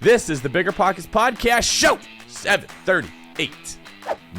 This is the BiggerPockets Podcast Show 738.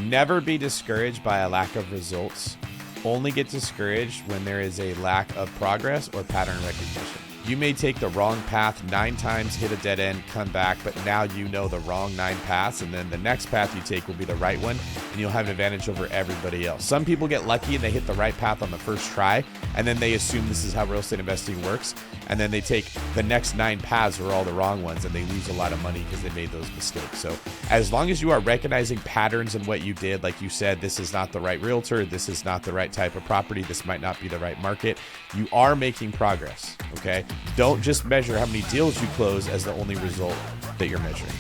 Never be discouraged by a lack of results. Only get discouraged when there is a lack of progress or pattern recognition. You may take the wrong path 9 times, hit a dead end, come back, but now you know the wrong 9 paths, and then the next path you take will be the right one, and you'll have an advantage over everybody else. Some people get lucky and they hit the right path on the first try, and then they assume this is how real estate investing works, and then they take the next 9 paths are all the wrong ones, and they lose a lot of money because they made those mistakes. So as long as you are recognizing patterns in what you did, like you said, this is not the right realtor, this is not the right type of property, this might not be the right market, you are making progress, okay? Don't just measure how many deals you close as the only result that you're measuring.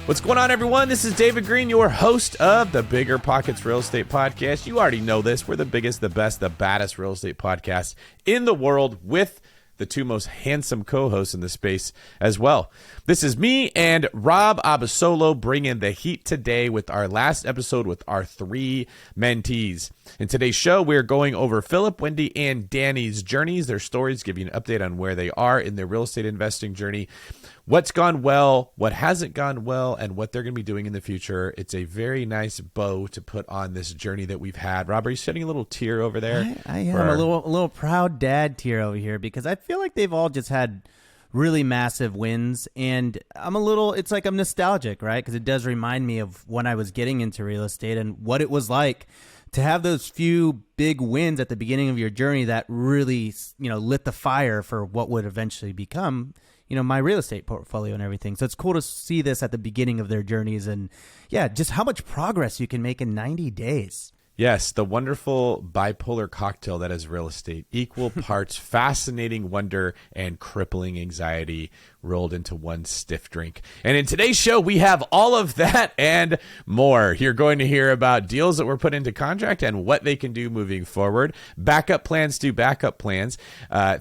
What's going on, everyone? This is David Greene, your host of the BiggerPockets Real Estate Podcast. You already know this. We're the biggest, the best, the baddest real estate podcast in the world, with the 2 most handsome co-hosts in the space as well. This is me and Rob Abasolo bringing the heat today with our last episode with our 3 mentees. In today's show, we're going over Philip, Wendy, and Danny's journeys, their stories, giving an update on where they are in their real estate investing journey, what's gone well, what hasn't gone well, and what they're going to be doing in the future. It's a very nice bow to put on this journey that we've had. Rob, are you shedding a little tear over there? I am a little proud dad tear over here because I feel like they've all just had really massive wins, and it's like I'm nostalgic, right? Because it does remind me of when I was getting into real estate and what it was like to have those few big wins at the beginning of your journey that really, lit the fire for what would eventually become, my real estate portfolio and everything. So it's cool to see this at the beginning of their journeys, and just how much progress you can make in 90 days. Yes, the wonderful bipolar cocktail that is real estate. Equal parts fascinating wonder and crippling anxiety rolled into one stiff drink. And in today's show, we have all of that and more. You're going to hear about deals that were put into contract and what they can do moving forward. Backup plans to backup plans.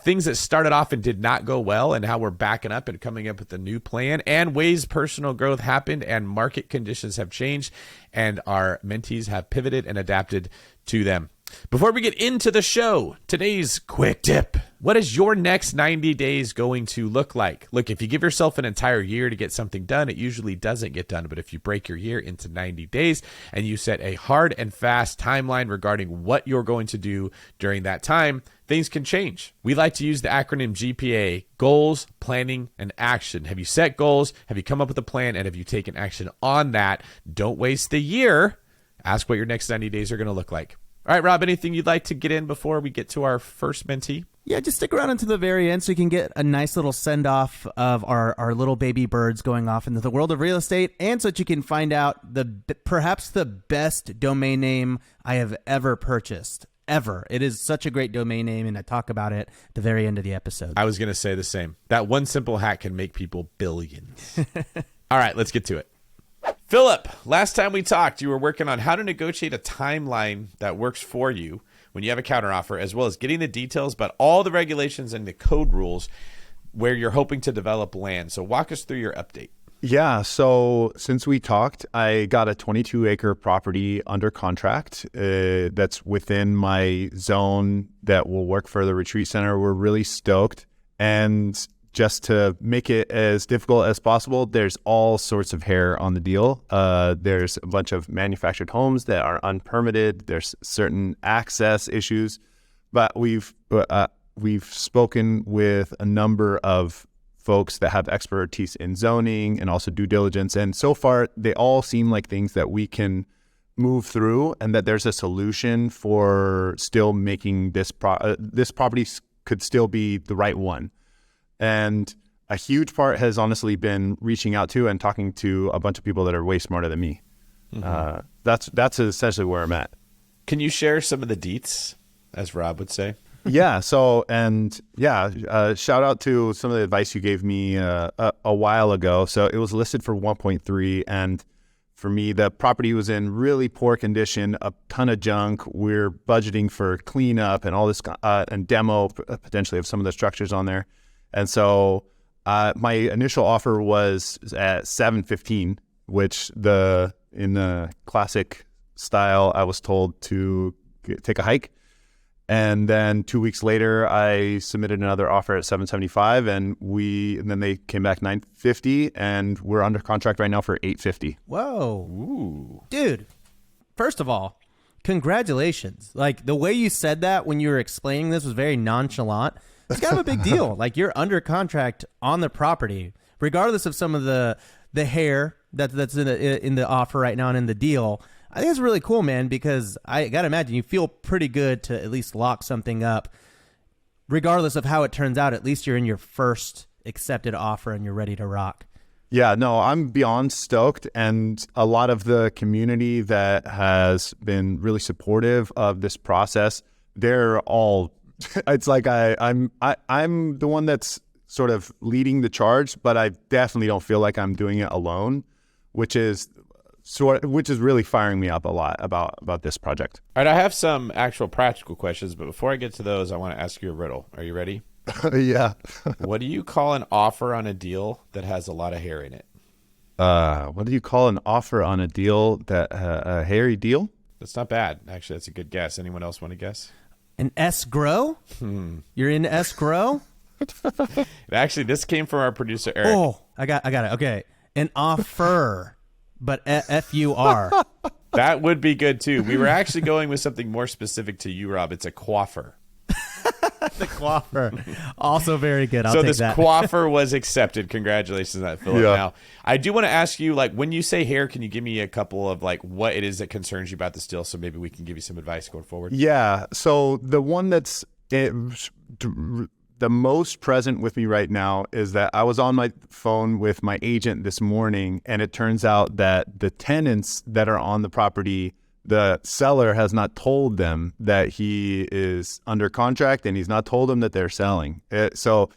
Things that started off and did not go well, and how we're backing up and coming up with a new plan, and ways personal growth happened and market conditions have changed, and our mentees have pivoted and adapted to them. Before we get into the show, today's quick tip. What is your next 90 days going to look like? Look, if you give yourself an entire year to get something done, it usually doesn't get done. But if you break your year into 90 days and you set a hard and fast timeline regarding what you're going to do during that time, things can change. We like to use the acronym GPA: goals, planning, and action. Have you set goals? Have you come up with a plan? And have you taken action on that? Don't waste the year. Ask what your next 90 days are going to look like. All right, Rob, anything you'd like to get in before we get to our first mentee? Yeah, just stick around until the very end so you can get a nice little send-off of our little baby birds going off into the world of real estate, and so that you can find out perhaps the best domain name I have ever purchased. Ever. It is such a great domain name, and I talk about it at the very end of the episode. I was going to say the same. That one simple hack can make people billions. All right, let's get to it. Philip, last time we talked, you were working on how to negotiate a timeline that works for you when you have a counteroffer, as well as getting the details about all the regulations and the code rules where you're hoping to develop land. So walk us through your update. Yeah, so since we talked, I got a 22-acre property under contract that's within my zone that will work for the retreat center. We're really stoked. And just to make it as difficult as possible, there's all sorts of hair on the deal. There's a bunch of manufactured homes that are unpermitted. There's certain access issues, but we've spoken with a number of folks that have expertise in zoning and also due diligence, and so far they all seem like things that we can move through, and that there's a solution for still making this property could still be the right one. And a huge part has honestly been reaching out to and talking to a bunch of people that are way smarter than me. Mm-hmm. That's essentially where I'm at. Can you share some of the deets, as Rob would say? Yeah. So, shout out to some of the advice you gave me a while ago. So it was listed for 1.3, and for me, the property was in really poor condition, a ton of junk. We're budgeting for cleanup and all this, and demo potentially of some of the structures on there. And so my initial offer was at $715, which in the classic style, I was told to take a hike. And then 2 weeks later, I submitted another offer at 775, and then they came back 950, and we're under contract right now for 850. Whoa. Ooh. Dude, first of all, congratulations. Like, the way you said that when you were explaining this was very nonchalant. It's kind of a big deal. Like, you're under contract on the property, regardless of some of the hair that's in the offer right now and in the deal. I think it's really cool, man, because I got to imagine you feel pretty good to at least lock something up. Regardless of how it turns out, at least you're in your first accepted offer and you're ready to rock. Yeah, no, I'm beyond stoked. And a lot of the community that has been really supportive of this process, they're all, it's like I'm the one that's sort of leading the charge, but I definitely don't feel like I'm doing it alone, which is really firing me up a lot about this project. All right, I have some actual practical questions, but before I get to those, I want to ask you a riddle. Are you ready? Yeah. What do you call an offer on a deal that has a lot of hair in it? What do you call an offer on a deal that a hairy deal? That's not bad. Actually, that's a good guess. Anyone else want to guess? An escrow? You're in escrow? Actually, this came from our producer, Eric. Oh, I got it. Okay. An offer, but F-U-R. That would be good, too. We were actually going with something more specific to you, Rob. It's a coiffer. The coiffer. Also very good. I'll so take this that. coiffer was accepted. Congratulations on that, Philip. Yeah. Now, I do want to ask you, like, when you say hair, can you give me a couple of, like, what it is that concerns you about this deal so maybe we can give you some advice going forward? Yeah. So the one that's the most present with me right now is that I was on my phone with my agent this morning, and it turns out that the tenants that are on the property, the seller has not told them that he is under contract, and he's not told them that they're selling. So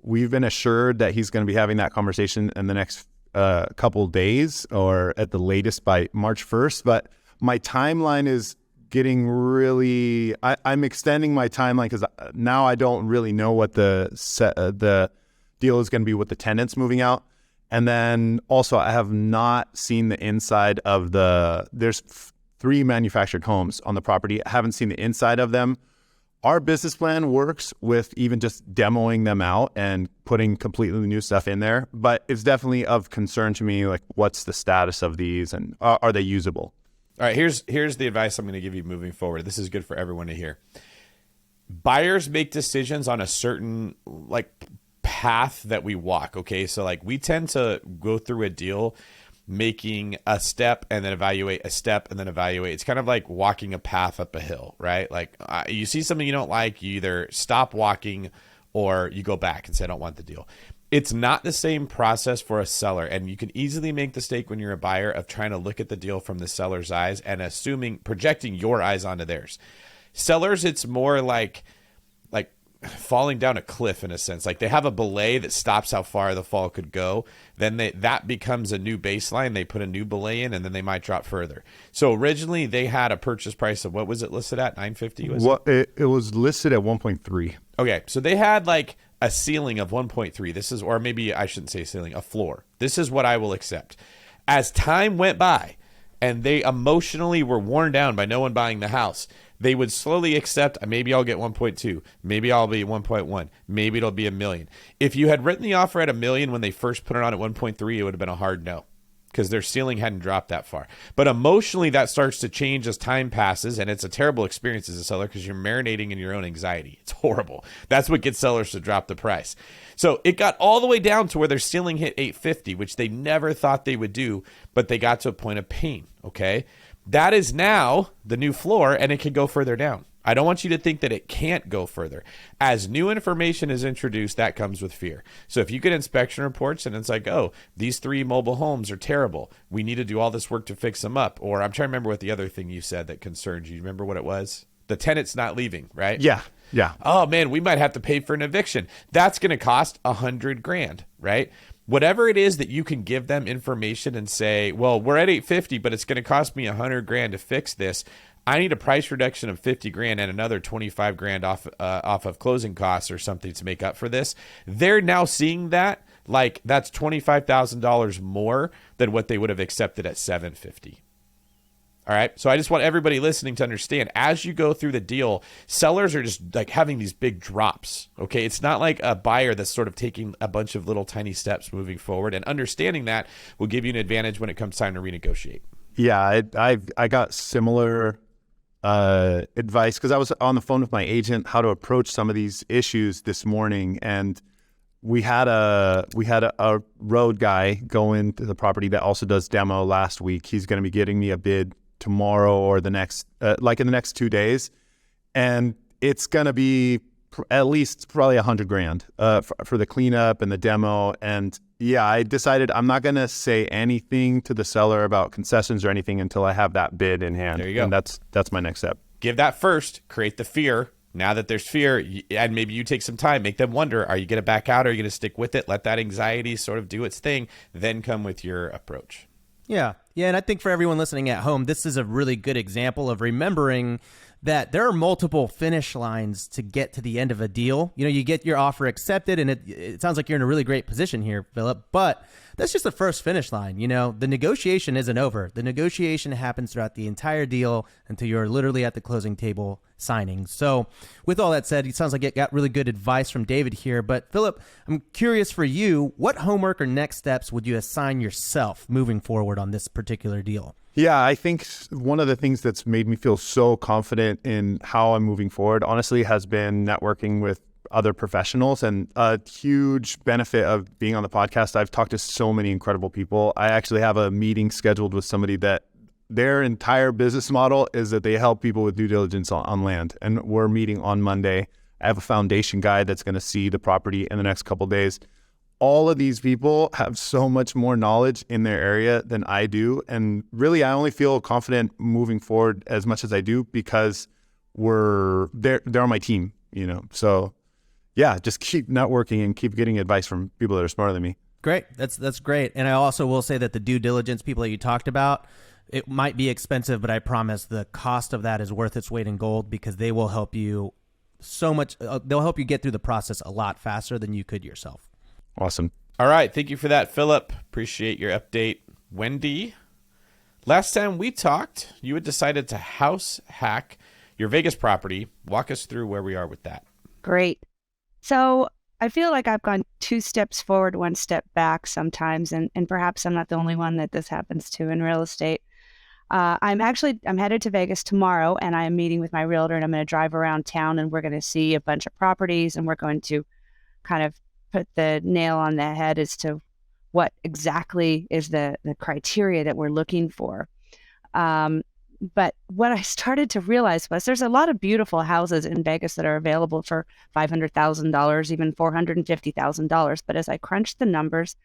we've been assured that he's going to be having that conversation in the next couple days, or at the latest by March 1st. But my timeline is getting really, I'm extending my timeline because now I don't really know what the deal is going to be with the tenants moving out. And then also I have not seen the inside of there's 3 manufactured homes on the property. I haven't seen the inside of them. Our business plan works with even just demoing them out and putting completely new stuff in there. But it's definitely of concern to me, like, what's the status of these, and are they usable? All right, here's the advice I'm going to give you moving forward. This is good for everyone to hear. Buyers make decisions on a certain, like, path that we walk, okay? So, like, we tend to go through a deal making a step and then evaluate a step and then evaluate. It's kind of like walking a path up a hill, right? Like, you see something you don't like, you either stop walking or you go back and say, I don't want the deal. It's not the same process for a seller, and you can easily make the mistake when you're a buyer of trying to look at the deal from the seller's eyes and projecting your eyes onto theirs. Sellers, it's more like falling down a cliff in a sense. Like, they have a belay that stops how far the fall could go. Then that becomes a new baseline. They put a new belay in, and then they might drop further. So originally they had a purchase price of, what was it listed at? $950? It was listed at 1.3. Okay, so they had like a ceiling of 1.3. This is, or maybe I shouldn't say ceiling, a floor. This is what I will accept. As time went by and they emotionally were worn down by no one buying the house, they would slowly accept, maybe I'll get 1.2, maybe I'll be 1.1, maybe it'll be $1 million. If you had written the offer at $1 million when they first put it on at 1.3, it would have been a hard no, because their ceiling hadn't dropped that far. But emotionally, that starts to change as time passes, and it's a terrible experience as a seller because you're marinating in your own anxiety. It's horrible. That's what gets sellers to drop the price. So it got all the way down to where their ceiling hit 850, which they never thought they would do, but they got to a point of pain, okay? That is now the new floor, and it can go further down. I don't want you to think that it can't go further. As new information is introduced, that comes with fear. So if you get inspection reports and it's like, oh, these 3 mobile homes are terrible, we need to do all this work to fix them up. Or I'm trying to remember what the other thing you said that concerned you. Remember what it was? The tenant's not leaving, right? Yeah. Oh man, we might have to pay for an eviction. That's going to cost $100,000, right? Whatever it is that you can give them information and say, well, we're at 850, but it's going to cost me $100,000 to fix this. I need a price reduction of $50,000 and another $25,000 off of closing costs or something to make up for this. They're now seeing that like that's $25,000 more than what they would have accepted at $750. All right. So I just want everybody listening to understand, as you go through the deal, sellers are just like having these big drops. Okay. It's not like a buyer that's sort of taking a bunch of little tiny steps moving forward, and understanding that will give you an advantage when it comes time to renegotiate. Yeah, I got similar advice because I was on the phone with my agent how to approach some of these issues this morning, and we had a road guy go into the property that also does demo last week. He's going to be getting me a bid tomorrow or the next, like in the next 2 days, and it's going to be at least probably $100,000 for the cleanup and the demo. And yeah, I decided I'm not going to say anything to the seller about concessions or anything until I have that bid in hand. There you go. And that's my next step. Give that first, create the fear. Now that there's fear, and maybe you take some time, make them wonder, are you going to back out? Are you going to stick with it? Let that anxiety sort of do its thing, then come with your approach. Yeah. And I think for everyone listening at home, this is a really good example of remembering that there are multiple finish lines to get to the end of a deal. You know, you get your offer accepted, and it sounds like you're in a really great position here, Philip, but that's just the first finish line. You know, the negotiation isn't over. The negotiation happens throughout the entire deal until you're literally at the closing table signing. So with all that said, it sounds like it got really good advice from David here. But Philip, I'm curious for you, what homework or next steps would you assign yourself moving forward on this particular deal? Yeah, I think one of the things that's made me feel so confident in how I'm moving forward, honestly, has been networking with other professionals. And a huge benefit of being on the podcast, I've talked to so many incredible people. I actually have a meeting scheduled with somebody that their entire business model is that they help people with due diligence on land. And we're meeting on Monday. I have a foundation guy that's going to see the property in the next couple of days. All of these people have so much more knowledge in their area than I do. And really, I only feel confident moving forward as much as I do because they're on my team, you know? So yeah, just keep networking and keep getting advice from people that are smarter than me. Great. That's great. And I also will say that the due diligence people that you talked about, it might be expensive, but I promise the cost of that is worth its weight in gold because they will help you so much. They'll help you get through the process a lot faster than you could yourself. Awesome. All right. Thank you for that, Philip. Appreciate your update. Wendy, last time we talked, you had decided to house hack your Vegas property. Walk us through where we are with that. Great. So I feel like I've gone 2 steps forward, 1 step back sometimes, and perhaps I'm not the only one that this happens to in real estate. I'm headed to Vegas tomorrow, and I am meeting with my realtor, and I'm going to drive around town, and we're going to see a bunch of properties, and we're going to kind of put the nail on the head as to what exactly is the criteria that we're looking for. But what I started to realize was there's a lot of beautiful houses in Vegas that are available for $500,000, even $450,000. But as I crunched the numbers,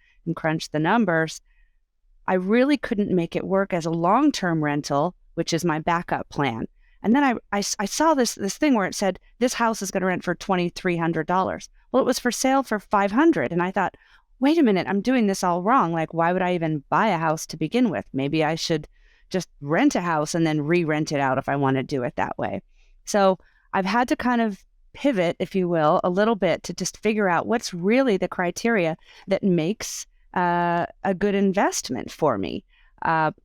I really couldn't make it work as a long-term rental, which is my backup plan. And then I saw this thing where it said, this house is going to rent for $2,300. Well, it was for sale for $500. And I thought, wait a minute, I'm doing this all wrong. Like, why would I even buy a house to begin with? Maybe I should just rent a house and then re-rent it out if I want to do it that way. So I've had to kind of pivot, if you will, a little bit to just figure out what's really the criteria that makes a good investment for me.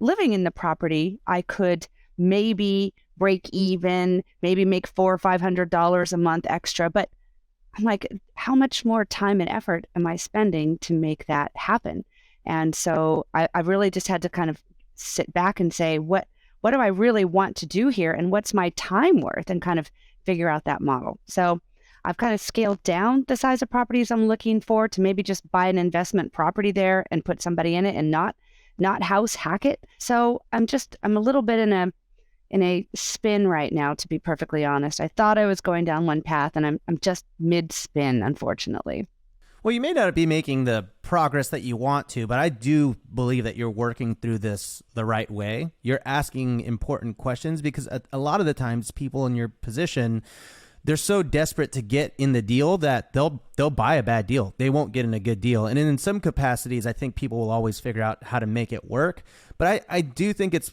Living in the property, I could maybe break even, maybe make $400 or $500 a month extra. But I'm like, how much more time and effort am I spending to make that happen? And so I really just had to kind of sit back and say, what do I really want to do here? And what's my time worth? And kind of figure out that model. So I've kind of scaled down the size of properties I'm looking for to maybe just buy an investment property there and put somebody in it and not house hack it. So I'm a little bit in a spin right now, to be perfectly honest. I thought I was going down one path, and I'm just mid-spin, unfortunately. Well, you may not be making the progress that you want to, but I do believe that you're working through this the right way. You're asking important questions because a lot of the times people in your position, they're so desperate to get in the deal that they'll buy a bad deal. They won't get in a good deal. And in some capacities, I think people will always figure out how to make it work. But I do think it's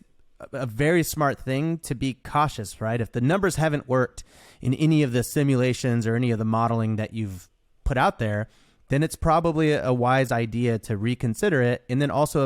a very smart thing to be cautious, right? If the numbers haven't worked in any of the simulations or any of the modeling that you've put out there, then it's probably a wise idea to reconsider it, and then also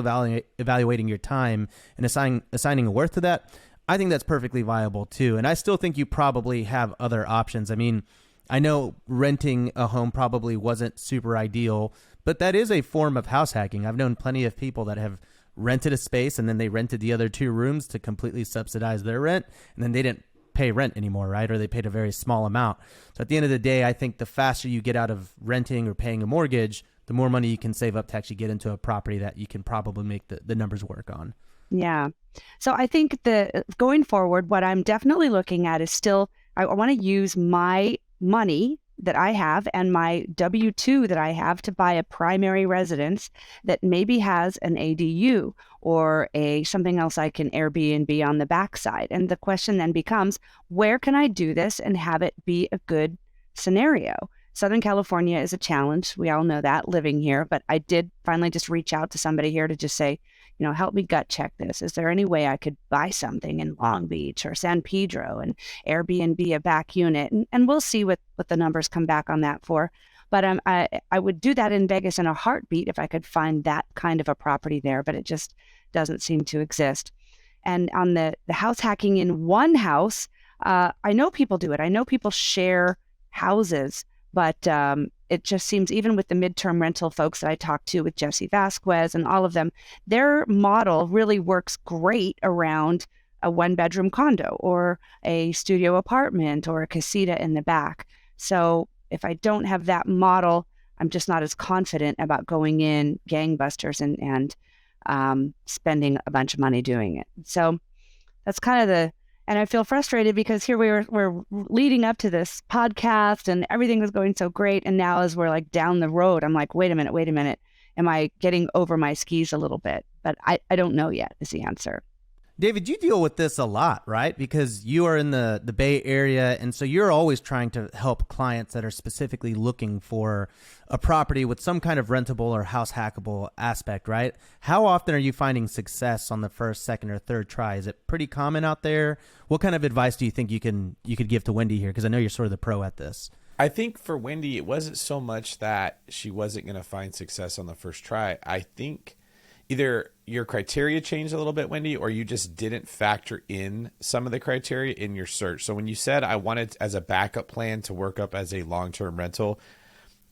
evaluating your time and assigning a worth to that. I think that's perfectly viable too. And I still think you probably have other options. I mean, I know renting a home probably wasn't super ideal, but that is a form of house hacking. I've known plenty of people that have rented a space and then they rented the other 2 rooms to completely subsidize their rent, and then they didn't pay rent anymore, right? Or they paid a very small amount. So at the end of the day, I think the faster you get out of renting or paying a mortgage, the more money you can save up to actually get into a property that you can probably make the numbers work on. Yeah. So I think going forward, what I'm definitely looking at is still, I want to use my money that I have and my W-2 that I have to buy a primary residence that maybe has an ADU or something else I can Airbnb on the backside. And the question then becomes, where can I do this and have it be a good scenario? Southern California is a challenge. We all know that living here, but I did finally just reach out to somebody here to just say, help me gut check this. Is there any way I could buy something in Long Beach or San Pedro and Airbnb a back unit? And we'll see what the numbers come back on that for. But I would do that in Vegas in a heartbeat if I could find that kind of a property there, but it just doesn't seem to exist. And on the house hacking in one house, I know people do it. I know people share houses, but it just seems, even with the midterm rental folks that I talked to with Jesse Vasquez and all of them, their model really works great around a 1-bedroom condo or a studio apartment or a casita in the back. So if I don't have that model, I'm just not as confident about going in gangbusters and spending a bunch of money doing it. So that's kind of and I feel frustrated because here we're leading up to this podcast and everything was going so great. And now as we're like down the road, I'm like, wait a minute. Am I getting over my skis a little bit? But I don't know yet is the answer. David, you deal with this a lot, right? Because you are in the Bay Area, and so you're always trying to help clients that are specifically looking for a property with some kind of rentable or house hackable aspect, right? How often are you finding success on the first, second, or third try? Is it pretty common out there? What kind of advice do you think you could give to Wendy here? Because I know you're sort of the pro at this. I think for Wendy, it wasn't so much that she wasn't going to find success on the first try. I think either your criteria changed a little bit, Wendy, or you just didn't factor in some of the criteria in your search. So when you said I wanted as a backup plan to work up as a long-term rental,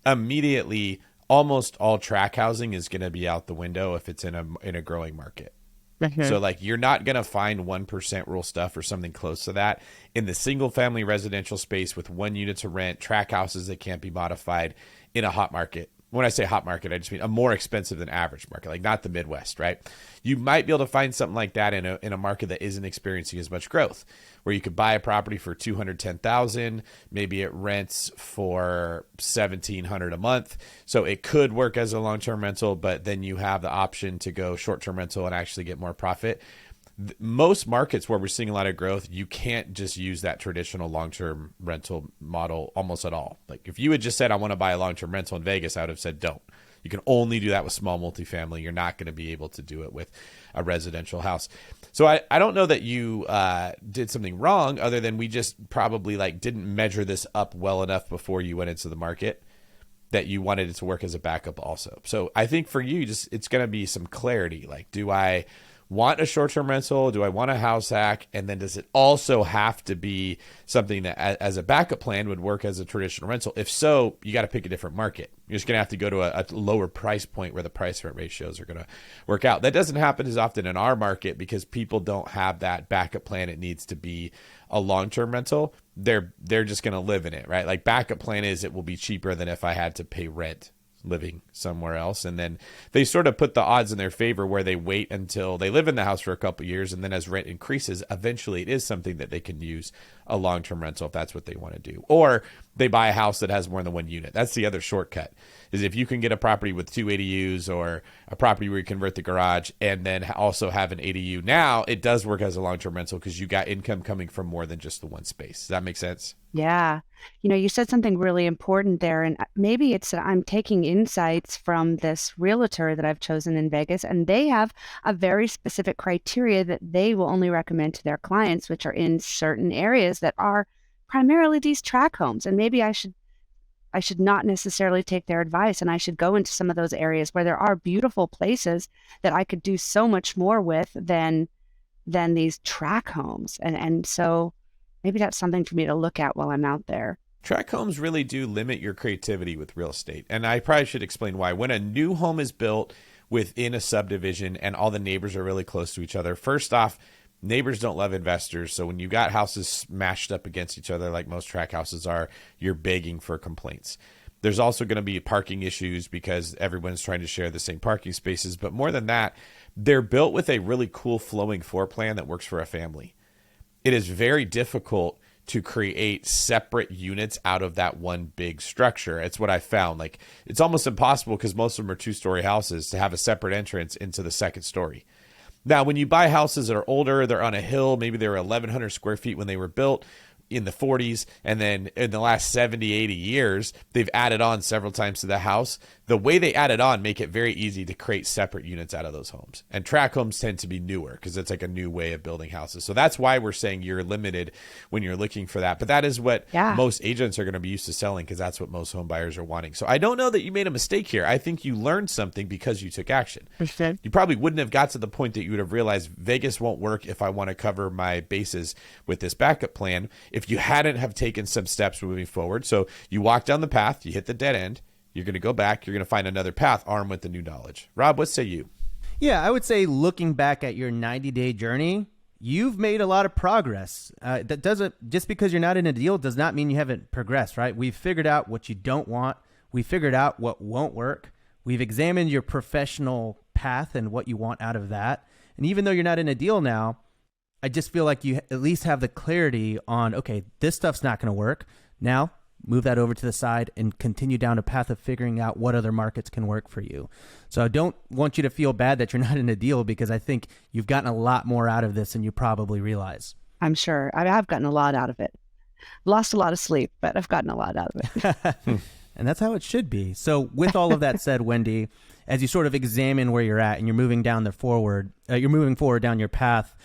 immediately almost all track housing is going to be out the window if it's in a growing market. Mm-hmm. So like you're not going to find 1% rule stuff or something close to that in the single family residential space with 1 unit to rent, track houses that can't be modified in a hot market. When I say hot market, I just mean a more expensive than average market, like not the Midwest, right? You might be able to find something like that in a market that isn't experiencing as much growth, where you could buy a property for $210,000, maybe it rents for $1,700 a month. So it could work as a long-term rental, but then you have the option to go short-term rental and actually get more profit. Most markets where we're seeing a lot of growth, you can't just use that traditional long-term rental model almost at all. Like if you had just said, I want to buy a long-term rental in Vegas, I would have said, don't. You can only do that with small multifamily. You're not going to be able to do it with a residential house. So I don't know that you did something wrong, other than we just probably didn't measure this up well enough before you went into the market that you wanted it to work as a backup also. So I think for you, it's going to be some clarity. Like, do I want a short-term rental? Do I want a house hack? And then does it also have to be something that as a backup plan would work as a traditional rental? If so, you got to pick a different market. You're just going to have to go to a lower price point where the price rent ratios are going to work out. That doesn't happen as often in our market because people don't have that backup plan. It needs to be a long-term rental. They're just going to live in it, right? Like backup plan is it will be cheaper than if I had to pay rent living somewhere else. And then they sort of put the odds in their favor where they wait until they live in the house for a couple of years. And then as rent increases, eventually it is something that they can use a long-term rental if that's what they want to do. Or they buy a house that has more than 1 unit. That's the other shortcut, is if you can get a property with 2 ADUs or a property where you convert the garage and then also have an ADU. Now it does work as a long-term rental because you got income coming from more than just the one space. Does that make sense? Yeah. You said something really important there, and maybe it's that I'm taking insights from this realtor that I've chosen in Vegas, and they have a very specific criteria that they will only recommend to their clients, which are in certain areas that are primarily these tract homes. And maybe I should I should not necessarily take their advice, and I should go into some of those areas where there are beautiful places that I could do so much more with than these track homes. And so maybe that's something for me to look at while I'm out there. Track homes really do limit your creativity with real estate. And I probably should explain why. When a new home is built within a subdivision and all the neighbors are really close to each other, first off, neighbors don't love investors. So when you got houses smashed up against each other, like most track houses are, you're begging for complaints. There's also going to be parking issues because everyone's trying to share the same parking spaces. But more than that, they're built with a really cool flowing floor plan that works for a family. It is very difficult to create separate units out of that one big structure. It's what I found. Like, it's almost impossible because most of them are 2-story houses to have a separate entrance into the second story. Now, when you buy houses that are older, they're on a hill, maybe they were 1,100 square feet when they were built in the 40s, and then in the last 70, 80 years, they've added on several times to the house. The way they added on make it very easy to create separate units out of those homes. And track homes tend to be newer because it's like a new way of building houses. So that's why we're saying you're limited when you're looking for that. But that is what most agents are going to be used to selling because that's what most home buyers are wanting. So I don't know that you made a mistake here. I think you learned something because you took action. You probably wouldn't have got to the point that you would have realized Vegas won't work if I want to cover my bases with this backup plan if you hadn't have taken some steps moving forward. So you walk down the path, you hit the dead end. You're going to go back. You're going to find another path armed with the new knowledge. Rob, what say you? Yeah, I would say looking back at your 90-day journey, you've made a lot of progress. That doesn't, just because you're not in a deal does not mean you haven't progressed, right? We've figured out what you don't want. We figured out what won't work. We've examined your professional path and what you want out of that. And even though you're not in a deal now, I just feel like you at least have the clarity on, okay, this stuff's not going to work. Now, move that over to the side and continue down a path of figuring out what other markets can work for you. So I don't want you to feel bad that you're not in a deal because I think you've gotten a lot more out of this than you probably realize. I'm sure. I've gotten a lot out of it. Lost a lot of sleep, but I've gotten a lot out of it. And that's how it should be. So with all of that said, Wendy, as you sort of examine where you're at and you're moving down forward down your path,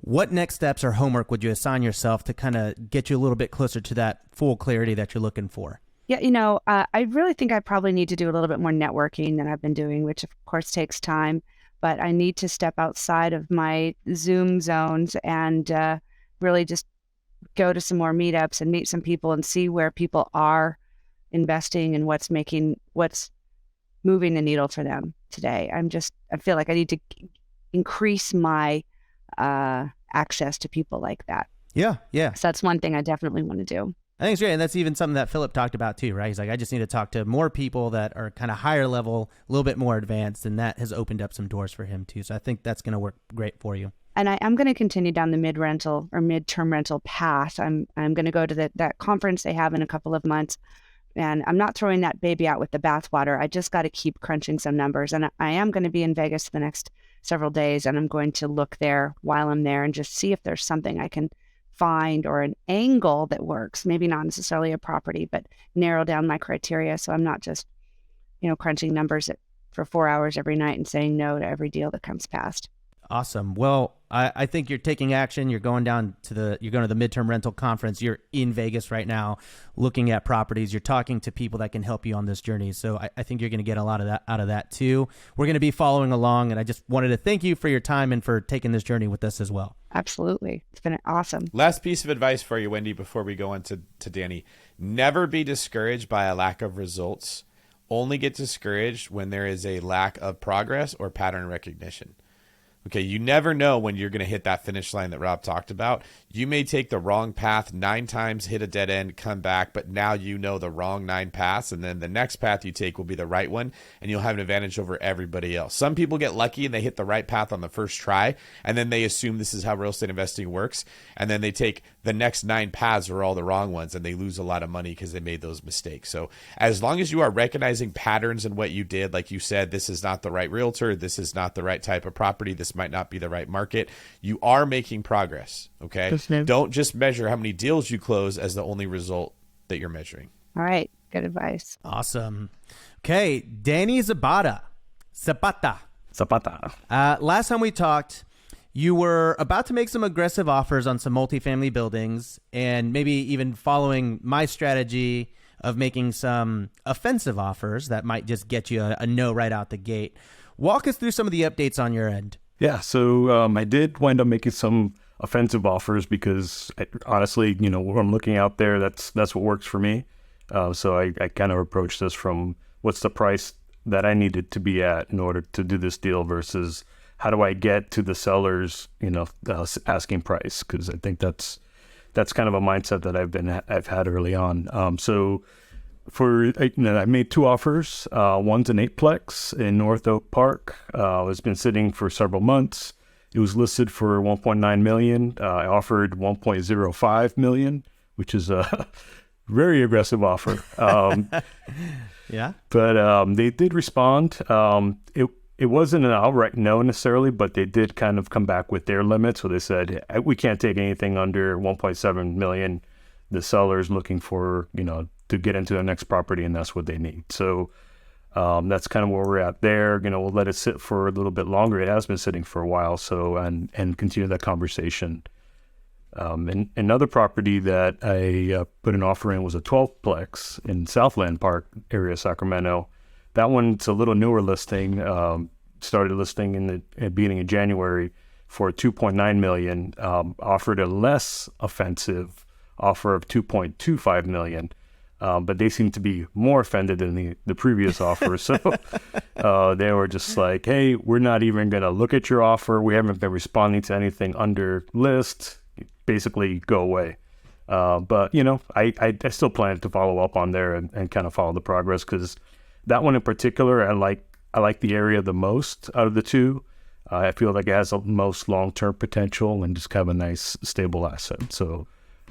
what next steps or homework would you assign yourself to kind of get you a little bit closer to that full clarity that you're looking for? Yeah, I really think I probably need to do a little bit more networking than I've been doing, which of course takes time, but I need to step outside of my Zoom zones and really just go to some more meetups and meet some people and see where people are investing and what's moving the needle for them today. I feel like I need to increase my access to people like that. Yeah. So that's one thing I definitely want to do. I think it's great. And that's even something that Philip talked about too, right? He's like, I just need to talk to more people that are kind of higher level, a little bit more advanced. And that has opened up some doors for him too. So I think that's going to work great for you. And I'm going to continue down the midterm rental path. I'm going to go to that conference they have in a couple of months. And I'm not throwing that baby out with the bathwater. I just got to keep crunching some numbers. And I am going to be in Vegas the next several days, and I'm going to look there while I'm there and just see if there's something I can find or an angle that works. Maybe not necessarily a property, but narrow down my criteria so I'm not just, crunching numbers for 4 hours every night and saying no to every deal that comes past. Awesome. Well, I think you're taking action. You're going to the midterm rental conference. You're in Vegas right now looking at properties. You're talking to people that can help you on this journey. So I think you're going to get a lot of that out of that too. We're going to be following along, and I just wanted to thank you for your time and for taking this journey with us as well. Absolutely. It's been awesome. Last piece of advice for you, Wendy, before we go on to Danny. Never be discouraged by a lack of results. Only get discouraged when there is a lack of progress or pattern recognition. Okay, you never know when you're going to hit that finish line that Rob talked about. You may take the wrong path 9 times, hit a dead end, come back, but now you know the wrong 9 paths, and then the next path you take will be the right one, and you'll have an advantage over everybody else. Some people get lucky and they hit the right path on the first try, and then they assume this is how real estate investing works, and then they take the next 9 paths are all the wrong ones, and they lose a lot of money because they made those mistakes. So as long as you are recognizing patterns in what you did, like you said, this is not the right realtor, this is not the right type of property, this might not be the right market, you are making progress, okay? Don't just measure how many deals you close as the only result that you're measuring. All right. Good advice. Awesome. Okay. Danny Zapata. Last time we talked, you were about to make some aggressive offers on some multifamily buildings and maybe even following my strategy of making some offensive offers that might just get you a no right out the gate. Walk us through some of the updates on your end. Yeah, so I did wind up making some offensive offers because honestly, when I'm looking out there, that's what works for me. So I kind of approached this from what's the price that I needed to be at in order to do this deal versus how do I get to the seller's, asking price? Because I think that's kind of a mindset that I've had early on. So I made 2 offers. One's an 8-plex in North Oak Park. It's been sitting for several months. It was listed for $1.9 million. I offered $1.05 million, which is a very aggressive offer. Yeah. But they did respond. It wasn't an outright no necessarily, but they did kind of come back with their limit. So they said, we can't take anything under $1.7 million. The seller's looking for, to get into the next property, and that's what they need. So that's kind of where we're at there. We'll let it sit for a little bit longer. It has been sitting for a while, so and continue that conversation. And another property that I put an offer in was a 12-plex in Southland Park area, Sacramento. That one's a little newer listing. Started listing in the beginning of January for $2.9 million. Offered a less offensive offer of $2.25 million. But they seem to be more offended than the previous offer. So they were just like, hey, we're not even going to look at your offer. We haven't been responding to anything under list. Basically, go away. But, I still plan to follow up on there and kind of follow the progress because that one in particular, I like the area the most out of the 2. I feel like it has the most long-term potential and just kind of a nice, stable asset. So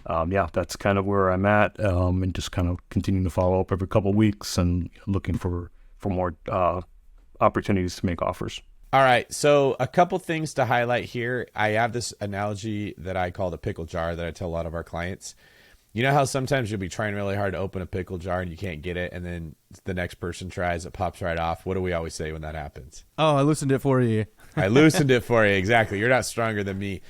that's kind of where I'm at, and just kind of continuing to follow up every couple of weeks and looking for more opportunities to make offers. All right. So a couple things to highlight here. I have this analogy that I call the pickle jar that I tell a lot of our clients. You know how sometimes you'll be trying really hard to open a pickle jar and you can't get it, and then the next person tries, it pops right off. What do we always say when that happens? Oh, I loosened it for you. I loosened it for you. Exactly. You're not stronger than me.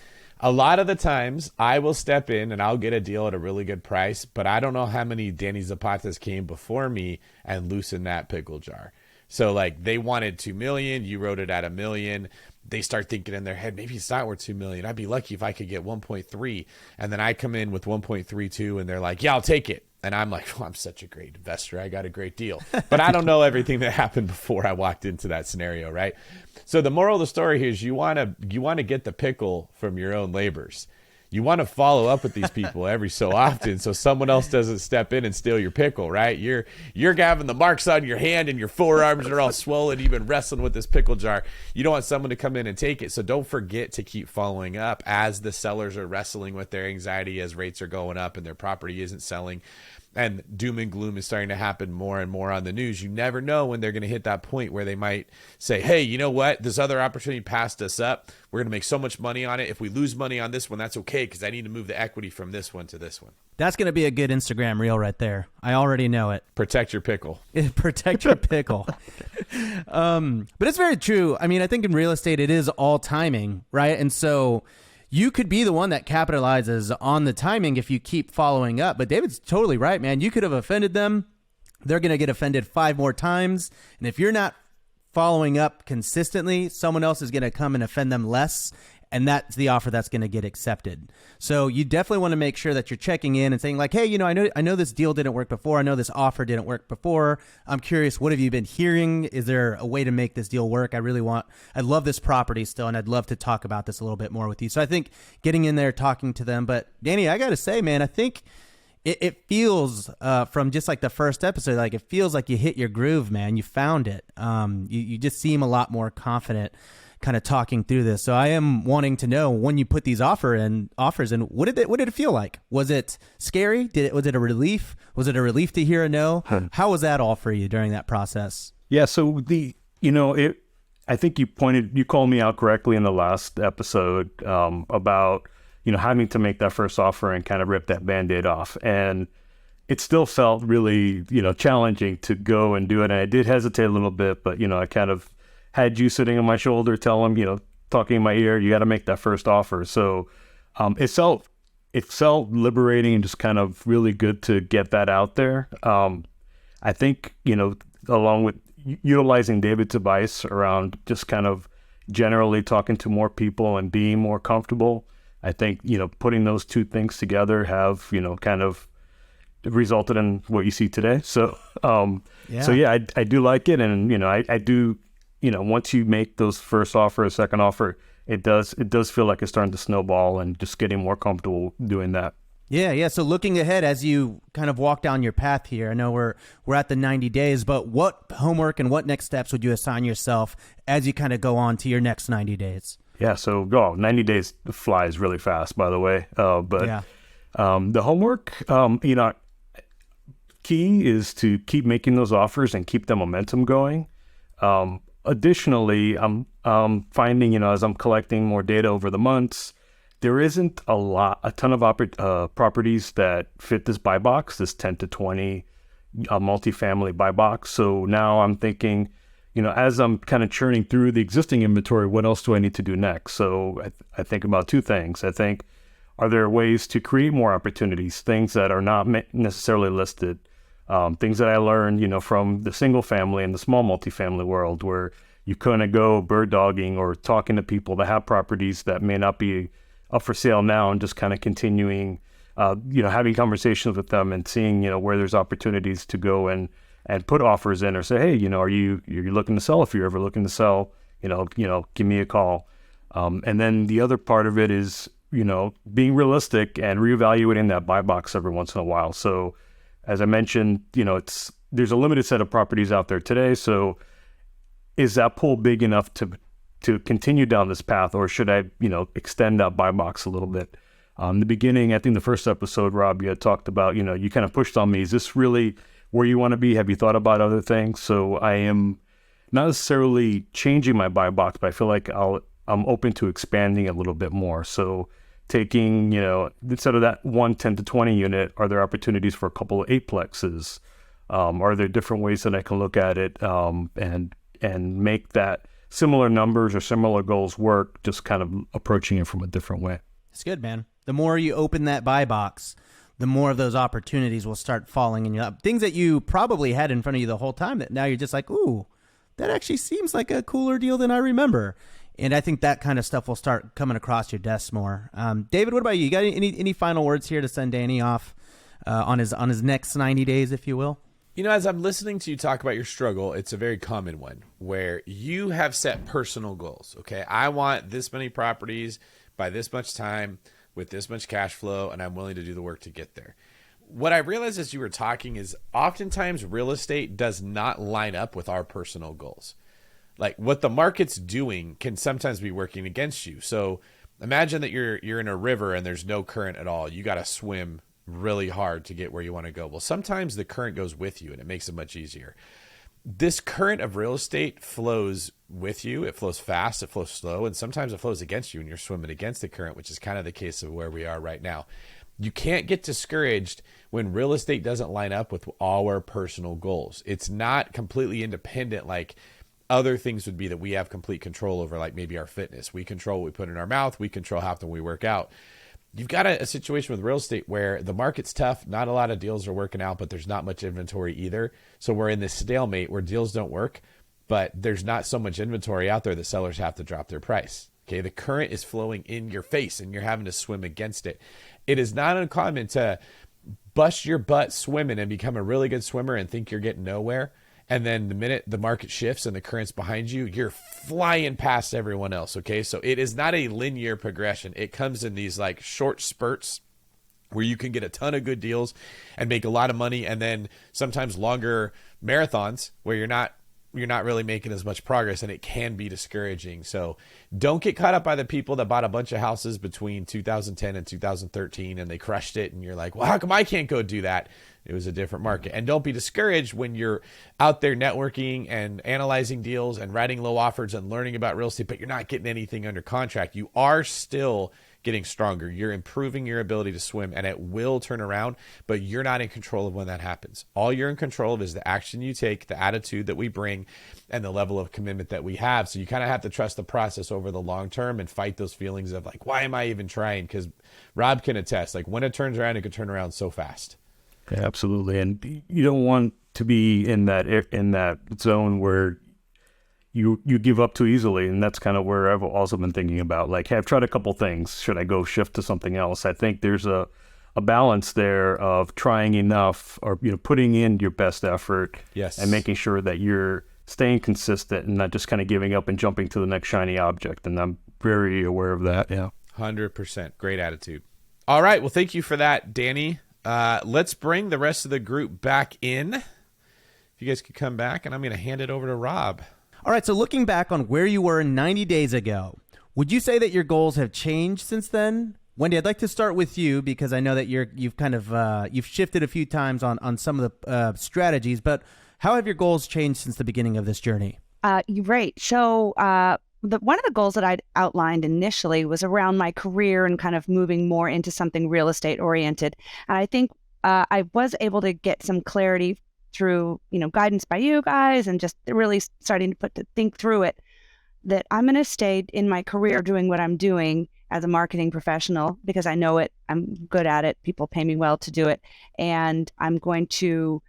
A lot of the times I will step in and I'll get a deal at a really good price, but I don't know how many Danny Zapatas came before me and loosened that pickle jar. So like they wanted 2 million, you wrote it at $1 million. They start thinking in their head, maybe it's not worth 2 million. I'd be lucky if I could get 1.3. And then I come in with 1.32 and they're like, yeah, I'll take it. And I'm like, well, I'm such a great investor. I got a great deal. But I don't know everything that happened before I walked into that scenario, right? So the moral of the story here is you want to get the pickle from your own labors. You want to follow up with these people every so often so someone else doesn't step in and steal your pickle, right? You're having the marks on your hand and your forearms are all swollen, even wrestling with this pickle jar. You don't want someone to come in and take it. So don't forget to keep following up as the sellers are wrestling with their anxiety as rates are going up and their property isn't selling. And doom and gloom is starting to happen more and more on the news. You never know when they're going to hit that point where they might say, hey, you know what? This other opportunity passed us up. We're going to make so much money on it. If we lose money on this one, that's okay because I need to move the equity from this one to this one. That's going to be a good Instagram reel right there. I already know it. Protect your pickle. Protect your pickle. But it's very true. I mean, I think in real estate, it is all timing, right? And so you could be the one that capitalizes on the timing if you keep following up. But David's totally right, man. You could have offended them. They're going to get offended 5 more times. And if you're not following up consistently, someone else is going to come and offend them less. And that's the offer that's going to get accepted. So you definitely want to make sure that you're checking in and saying like, hey, I know this deal didn't work before. I know this offer didn't work before. I'm curious, what have you been hearing? Is there a way to make this deal work? I love this property still, and I'd love to talk about this a little bit more with you. So I think getting in there, talking to them. But Danny, I got to say, man, I think it feels from just like the first episode, like it feels like you hit your groove, man. You found it. You just seem a lot more confident kind of talking through this. So I am wanting to know when you put these offers in, what did it feel like? Was it scary? Was it a relief? Was it a relief to hear a no? How was that all for you during that process? Yeah. So I think you called me out correctly in the last episode about, having to make that first offer and kind of rip that Band-Aid off. And it still felt really, challenging to go and do it. And I did hesitate a little bit, but, I kind of had you sitting on my shoulder, talking in my ear, you got to make that first offer. So it felt it felt liberating and just kind of really good to get that out there. I think, along with utilizing David's advice around just kind of generally talking to more people and being more comfortable, I think, putting those two things together have, kind of resulted in what you see today. So, I do like it. And, I do, once you make those first offer, a second offer, it does feel like it's starting to snowball and just getting more comfortable doing that. Yeah. So looking ahead as you kind of walk down your path here, I know we're at the 90 days, but what homework and what next steps would you assign yourself as you kind of go on to your next 90 days? Yeah. So 90 days flies really fast, by the way. The homework, key is to keep making those offers and keep the momentum going. Additionally, I'm finding, as I'm collecting more data over the months, there isn't a ton of properties that fit this buy box, this 10 to 20 multifamily buy box. So now I'm thinking, as I'm kind of churning through the existing inventory, what else do I need to do next? So I think about two things. I think, are there ways to create more opportunities, things that are not necessarily listed, things that I learned, from the single family and the small multifamily world, where you kind of go bird dogging or talking to people that have properties that may not be up for sale now, and just kind of continuing, having conversations with them and seeing, where there's opportunities to go and put offers in, or say, hey, are you looking to sell? If you're ever looking to sell, give me a call. And then the other part of it is, being realistic and reevaluating that buy box every once in a while. So as I mentioned, there's a limited set of properties out there today. So is that pool big enough to continue down this path, or should I, extend that buy box a little bit? In the beginning, I think the first episode, Rob, you had talked about, you kind of pushed on me. Is this really where you want to be? Have you thought about other things? So I am not necessarily changing my buy box, but I feel like I'm open to expanding a little bit more. So taking, instead of that 1 10 to 20 unit, are there opportunities for a couple of 8plexes? Are there different ways that I can look at it and make that similar numbers or similar goals work, just kind of approaching it from a different way? It's good, man. The more you open that buy box, the more of those opportunities will start falling in your lap. Things that you probably had in front of you the whole time that now you're just like, ooh, that actually seems like a cooler deal than I remember. And I think that kind of stuff will start coming across your desk more. David, what about you? You got any final words here to send Danny off on his next 90 days, if you will? As I'm listening to you talk about your struggle, it's a very common one where you have set personal goals. Okay, I want this many properties by this much time with this much cash flow, and I'm willing to do the work to get there. What I realized as you were talking is oftentimes real estate does not line up with our personal goals. Like what the market's doing can sometimes be working against you. So imagine that you're in a river and there's no current at all. You got to swim really hard to get where you want to go. Well, sometimes the current goes with you and it makes it much easier. This current of real estate flows with you. It flows fast, it flows slow, and sometimes it flows against you and you're swimming against the current, which is kind of the case of where we are right now. You can't get discouraged when real estate doesn't line up with our personal goals. It's not completely independent like other things would be that we have complete control over, like maybe our fitness. We control what we put in our mouth. We control how often we work out. You've got a situation with real estate where the market's tough. Not a lot of deals are working out, but there's not much inventory either. So we're in this stalemate where deals don't work, but there's not so much inventory out there that sellers have to drop their price. Okay, the current is flowing in your face and you're having to swim against it. It is not uncommon to bust your butt swimming and become a really good swimmer and think you're getting nowhere. And then the minute the market shifts and the current's behind you, you're flying past everyone else. Okay. So it is not a linear progression. It comes in these like short spurts where you can get a ton of good deals and make a lot of money. And then sometimes longer marathons where you're not really making as much progress, and it can be discouraging. So don't get caught up by the people that bought a bunch of houses between 2010 and 2013 and they crushed it. And you're like, well, how come I can't go do that? It was a different market. And don't be discouraged when you're out there networking and analyzing deals and writing low offers and learning about real estate, but you're not getting anything under contract. You are still getting stronger. You're improving your ability to swim, and it will turn around, but you're not in control of when that happens. All you're in control of is the action you take, the attitude that we bring, and the level of commitment that we have. So you kind of have to trust the process over the long term and fight those feelings of like, why am I even trying? Because Rob can attest, like when it turns around, it could turn around so fast. Yeah, absolutely. And you don't want to be in that zone where you give up too easily. And that's kind of where I've also been thinking about, like, hey, I've tried a couple things. Should I go shift to something else? I think there's a balance there of trying enough, or, putting in your best effort. Yes. And making sure that you're staying consistent and not just kind of giving up and jumping to the next shiny object. And I'm very aware of that. Yeah. 100%. Great attitude. All right. Well, thank you for that, Danny. Let's bring the rest of the group back in. If you guys could come back, and I'm going to hand it over to Rob. All right, so looking back on where you were 90 days ago, would you say that your goals have changed since then? Wendy, I'd like to start with you because I know that you've kind of you've shifted a few times on some of the strategies, but how have your goals changed since the beginning of this journey? Right. So one of the goals that I'd outlined initially was around my career and kind of moving more into something real estate oriented. And I think I was able to get some clarity through, guidance by you guys and just really starting to think through it, that I'm going to stay in my career doing what I'm doing as a marketing professional because I know it, I'm good at it, people pay me well to do it. And I'm going to,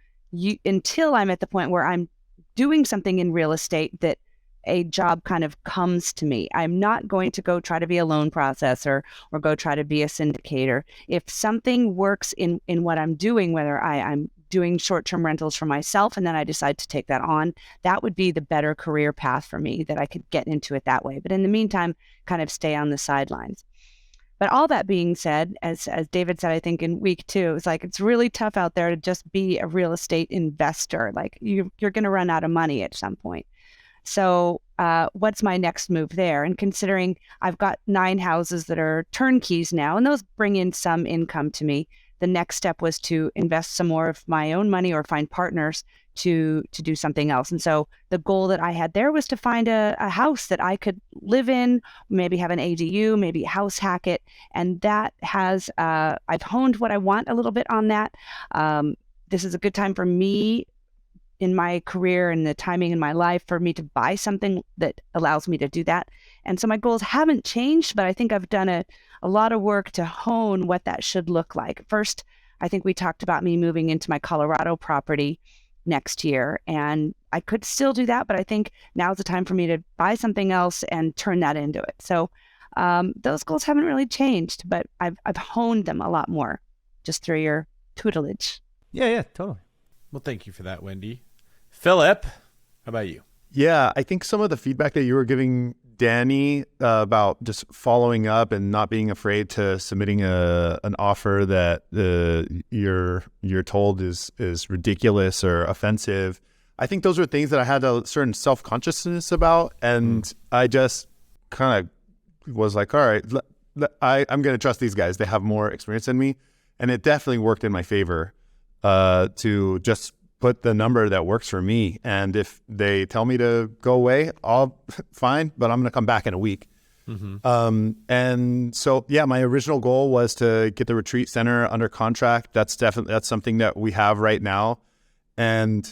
until I'm at the point where I'm doing something in real estate that a job kind of comes to me. I'm not going to go try to be a loan processor or go try to be a syndicator. If something works in what I'm doing, whether I'm doing short-term rentals for myself and then I decide to take that on, that would be the better career path for me, that I could get into it that way. But in the meantime, kind of stay on the sidelines. But all that being said, as David said, I think in week 2, it's like it's really tough out there to just be a real estate investor. Like you're going to run out of money at some point. So what's my next move there? And considering I've got 9 houses that are turnkeys now, and those bring in some income to me, the next step was to invest some more of my own money or find partners to do something else. And so the goal that I had there was to find a house that I could live in, maybe have an ADU, maybe house hack it. And that has, I've honed what I want a little bit on that. This is a good time for me in my career and the timing in my life for me to buy something that allows me to do that. And so my goals haven't changed, but I think I've done a lot of work to hone what that should look like. First, I think we talked about me moving into my Colorado property next year, and I could still do that, but I think now's the time for me to buy something else and turn that into it. So those goals haven't really changed, but I've honed them a lot more just through your tutelage. Yeah, totally. Well, thank you for that, Wendy. Philip, how about you? Yeah, I think some of the feedback that you were giving Danny about just following up and not being afraid to submitting an offer that you're told is ridiculous or offensive. I think those are things that I had a certain self-consciousness about, and I just kind of was like, all right, I'm going to trust these guys. They have more experience than me, and it definitely worked in my favor to just put the number that works for me. And if they tell me to go away, I'll fine, but I'm going to come back in a week. Mm-hmm. And so, yeah, my original goal was to get the retreat center under contract. That's something that we have right now. And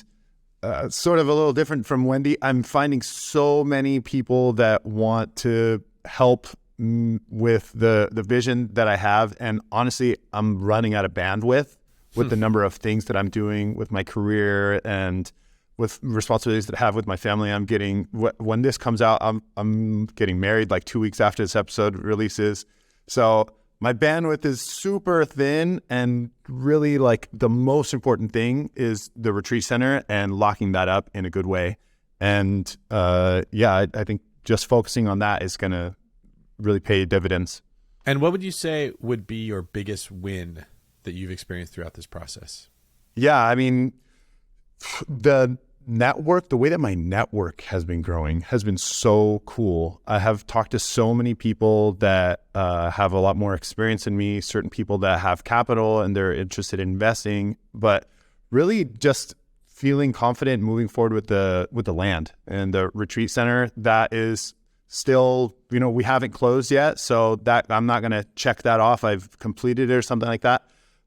sort of a little different from Wendy, I'm finding so many people that want to help with the vision that I have. And honestly, I'm running out of bandwidth with the number of things that I'm doing with my career and with responsibilities that I have with my family. I'm getting, when this comes out, I'm getting married like 2 weeks after this episode releases. So my bandwidth is super thin, and really like the most important thing is the retreat center and locking that up in a good way. And I think just focusing on that is going to really pay dividends. And what would you say would be your biggest win that you've experienced throughout this process? Yeah, I mean, the way that my network has been growing has been so cool. I have talked to so many people that have a lot more experience than me, certain people that have capital and they're interested in investing, but really just feeling confident moving forward with the land and the retreat center. That is Still, we haven't closed yet, so that I'm not going to check that off. I've completed it or something like that.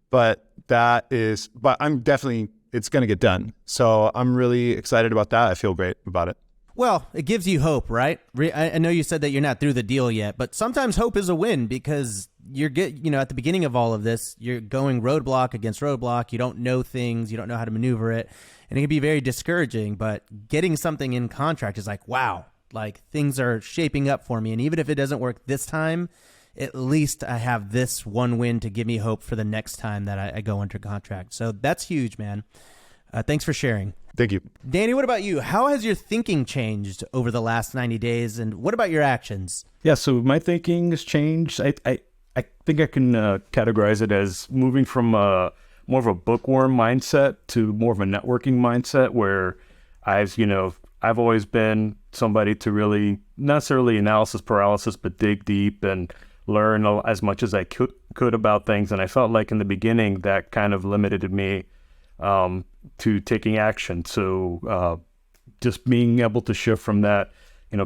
But I'm definitely, it's going to get done. So I'm really excited about that. I feel great about it. Well, it gives you hope, right? I know you said that you're not through the deal yet, but sometimes hope is a win because at the beginning of all of this, you're going roadblock against roadblock. You don't know things. You don't know how to maneuver it. And it can be very discouraging, but getting something in contract is like, wow, like things are shaping up for me. And even if it doesn't work this time, at least I have this one win to give me hope for the next time that I go under contract. So that's huge, man. Thanks for sharing. Thank you. Danny, what about you? How has your thinking changed over the last 90 days? And what about your actions? Yeah, so my thinking has changed. I think I can categorize it as moving from more of a bookworm mindset to more of a networking mindset where I've always been somebody to really, not necessarily analysis paralysis, but dig deep and learn as much as I could about things. And I felt like in the beginning that kind of limited me to taking action. So just being able to shift from that,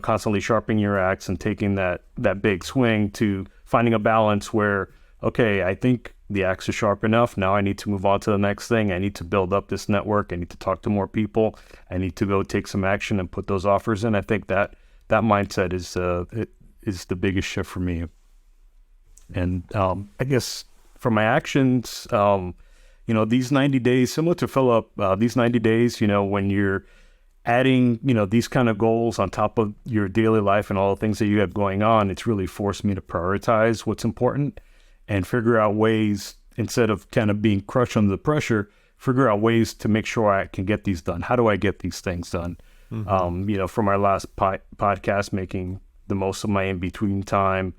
constantly sharpening your axe and taking that big swing to finding a balance where, okay, I think the axe is sharp enough. Now I need to move on to the next thing. I need to build up this network. I need to talk to more people. I need to go take some action and put those offers in. I think that mindset is the biggest shift for me. And I guess for my actions, these 90 days, similar to Philip, these 90 days, when you're adding, these kind of goals on top of your daily life and all the things that you have going on, it's really forced me to prioritize what's important and figure out ways, instead of kind of being crushed under the pressure, figure out ways to make sure I can get these done. How do I get these things done? Mm-hmm. From our last podcast, making the most of my in-between time,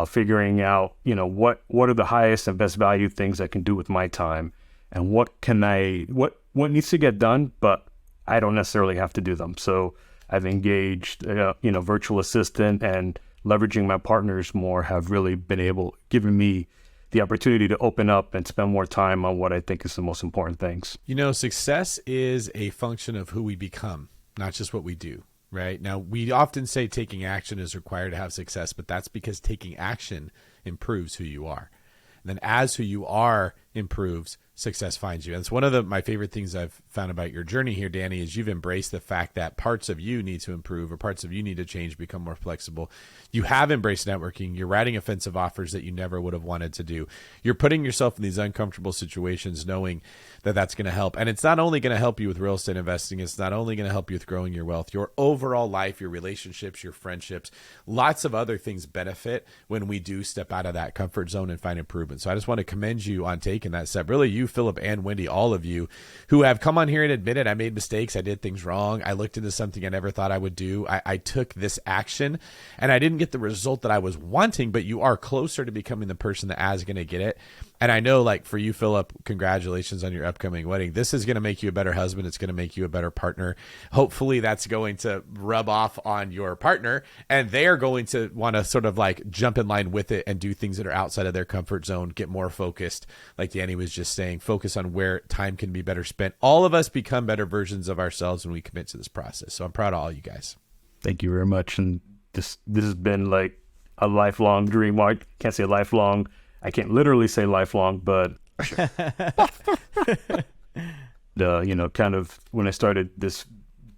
figuring out, what are the highest and best value things I can do with my time, and what needs to get done, but I don't necessarily have to do them. So I've engaged, virtual assistant, and leveraging my partners more have really given me the opportunity to open up and spend more time on what I think is the most important things. Success is a function of who we become, not just what we do. Right? Now, we often say taking action is required to have success, but that's because taking action improves who you are. And then as who you are improves, success finds you. And it's one of my favorite things I've found about your journey here, Danny, is you've embraced the fact that parts of you need to improve or parts of you need to change, become more flexible. You have embraced networking. You're writing offensive offers that you never would have wanted to do. You're putting yourself in these uncomfortable situations knowing that that's going to help. And it's not only going to help you with real estate investing. It's not only going to help you with growing your wealth, your overall life, your relationships, your friendships, lots of other things benefit when we do step out of that comfort zone and find improvement. So I just want to commend you on taking that step. Really, you, Philip, and Wendy, all of you who have come on here and admitted I made mistakes. I did things wrong. I looked into something I never thought I would do. I took this action and I didn't get the result that I was wanting, but you are closer to becoming the person that is going to get it. And I know, like for you, Philip, congratulations on your upcoming wedding. This is going to make you a better husband. It's going to make you a better partner. Hopefully that's going to rub off on your partner and they are going to want to sort of like jump in line with it and do things that are outside of their comfort zone, get more focused. Like Danny was just saying, focus on where time can be better spent. All of us become better versions of ourselves when we commit to this process. So I'm proud of all you guys. Thank you very much. And this has been like a lifelong dream. Well, I can't say lifelong. I can't literally say lifelong, but kind of when I started this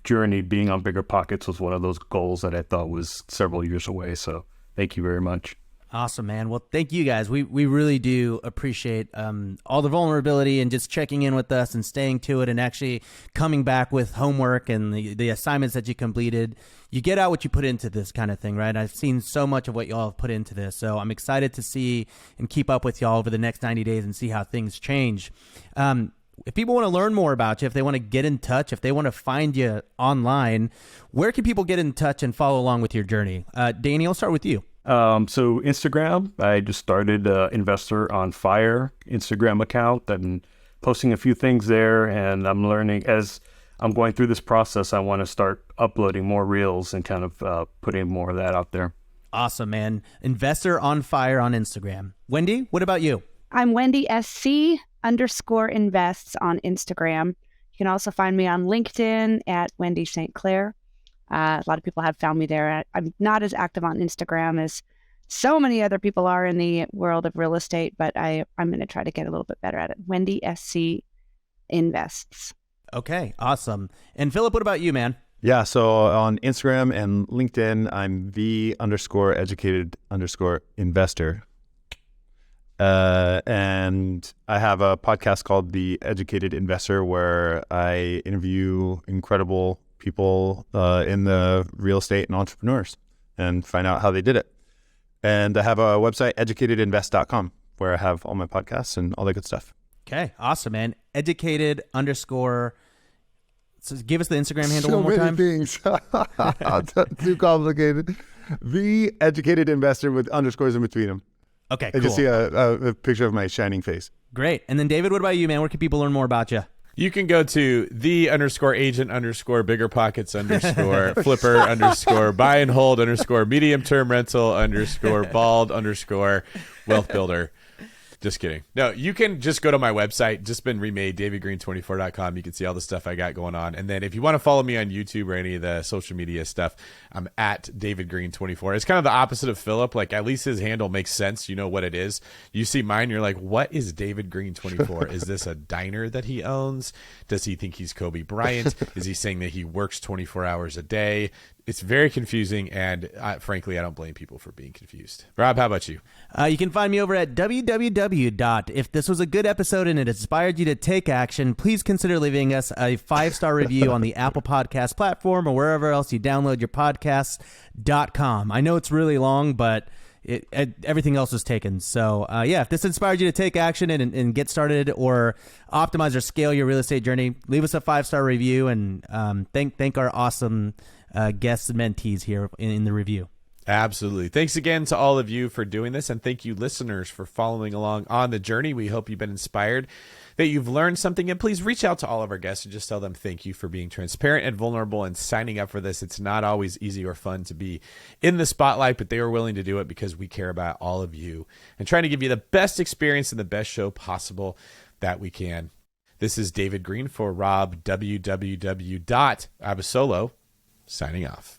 journey, being on BiggerPockets was one of those goals that I thought was several years away. So thank you very much. Awesome, man. Well, thank you guys. We really do appreciate all the vulnerability and just checking in with us and staying to it and actually coming back with homework and the assignments that you completed. You get out what you put into this kind of thing, right? I've seen so much of what y'all have put into this. So I'm excited to see and keep up with y'all over the next 90 days and see how things change. If people want to learn more about you, if they want to get in touch, if they want to find you online, where can people get in touch and follow along with your journey? Danny, I'll start with you. So Instagram, I just started Investor on Fire Instagram account. I've been posting a few things there, and I'm learning as I'm going through this process. I want to start uploading more reels and kind of putting more of that out there. Awesome, man. Investor on Fire on Instagram. Wendy, what about you? I'm Wendy SC_invests on Instagram. You can also find me on LinkedIn at Wendy St. Clair. A lot of people have found me there. I'm not as active on Instagram as so many other people are in the world of real estate, but I'm going to try to get a little bit better at it. Wendy SC Invests. Okay, awesome. And Philip, what about you, man? Yeah, so on Instagram and LinkedIn, I'm the_educated_investor. And I have a podcast called The Educated Investor where I interview incredible people in the real estate and entrepreneurs and find out how they did it. And I have a website, educatedinvest.com, where I have all my podcasts and all that good stuff. Okay, awesome, man. Educated _ So give us the Instagram handle one more time. Things. Too complicated. The Educated Investor with underscores in between them. Okay, I cool. just see a picture of my shining face. Great. And then David, what about you, man? Where can people learn more about you? You can go to the_agent_BiggerPockets_ flipper_ buy and hold medium term rental bald wealth builder. Just kidding. No, you can just go to my website, just been remade, davidgreen24.com. You can see all the stuff I got going on. And then if you want to follow me on YouTube or any of the social media stuff, I'm at davidgreen24. It's kind of the opposite of Philip. Like, at least his handle makes sense. You know what it is. You see mine, you're like, what is David Green 24? Is this a diner that he owns? Does he think he's Kobe Bryant? Is he saying that he works 24 hours a day? It's very confusing, and frankly, I don't blame people for being confused. Rob, how about you? You can find me over at www. If this was a good episode and it inspired you to take action, please consider leaving us a 5-star review on the Apple Podcast platform or wherever else you download your podcasts.com. I know it's really long, but everything else was taken. So, yeah, if this inspired you to take action and get started or optimize or scale your real estate journey, leave us a 5-star review and thank our awesome guests and mentees here in the review. Absolutely. Thanks again to all of you for doing this, and thank you, listeners, for following along on the journey. We hope you've been inspired, that you've learned something, and please reach out to all of our guests and just tell them thank you for being transparent and vulnerable and signing up for this. It's not always easy or fun to be in the spotlight, but they are willing to do it because we care about all of you and trying to give you the best experience and the best show possible that we can. This is David Greene for Rob, www.abasolo, signing off.